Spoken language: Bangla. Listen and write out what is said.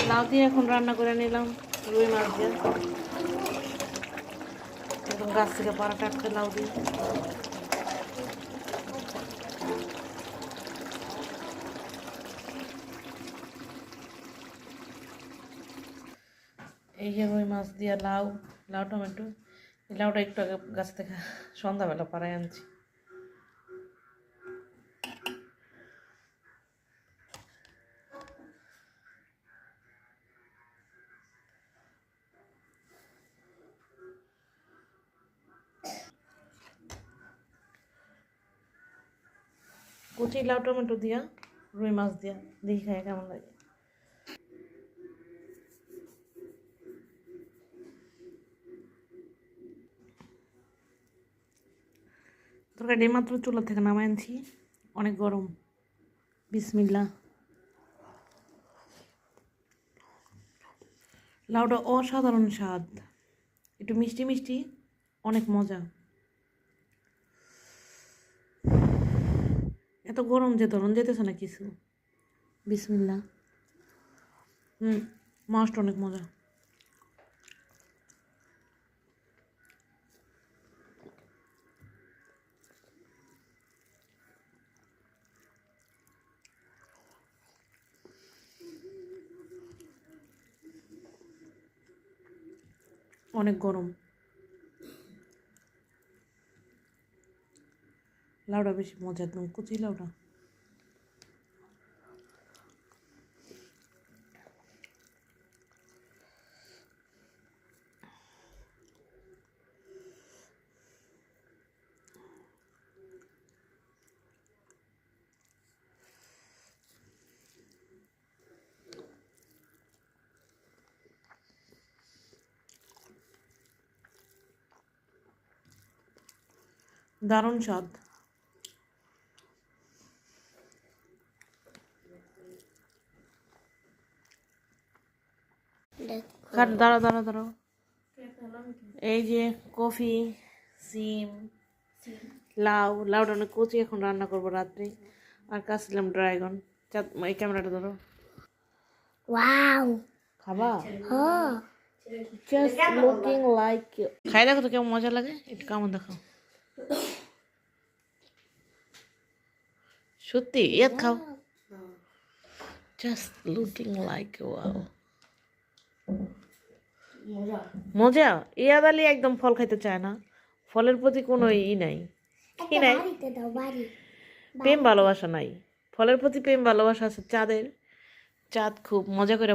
লাউ দিয়ে এখন রান্না করে নিলাম রুই মাছ দিয়ে, একদম গাছ থেকে পাড়া টাটকা লাউ দিয়ে। এই যে রুই মাছ দিয়ে লাউ, লাউ টমেটো। এই লাউটা একটু আগে গাছ থেকে সন্ধ্যাবেলা পাড়ায় আনছি। কুচি লাউ টমেটো দিয়া রুই মাছ দিয়া দেখি খাই কেমন লাগে। তরকারি মাত্র চুলা থেকে নামাই আনছি, অনেক গরম। বিসমিল্লাহ। লাউটা অসাধারণ স্বাদ, একটু মিষ্টি মিষ্টি, অনেক মজা। এত গরম যে ধরন যেতেছে না কিছু। বিসমিল্লাহ। মাছটা অনেক মজা। অনেক গরম। লাউটা বেশি মজা, একদম কুচি লাউটা। দারুণ স্বাদ। দাঁড়াও দাঁড়াও দাঁড়াও, এই যে কফি, সিম, লাউ। লাউটা অনেক কচি, এখন রান্না করবো রাত্রে। আর কাটছিলাম ড্রাগন। এই ক্যামেরাটা ধরো। ওয়াও, খাবা? হ্যাঁ, জাস্ট লুকিং লাইক। খাই দেখো তো কেমন মজা লাগে, একটু কেমন দেখো। সত্যি ইয়াদ খাও। Just looking like wow. মজা। ইয়াদ আলী একদম ফল খাইতে চায় না, ফলের প্রতি কোনো নাই। কি নাই? বাড়িতে দাও, বাড়ি। প্রেম ভালোবাসা নাই, ফলের প্রতি প্রেম ভালোবাসা আছে চাঁদের। চাঁদ খুব মজা করে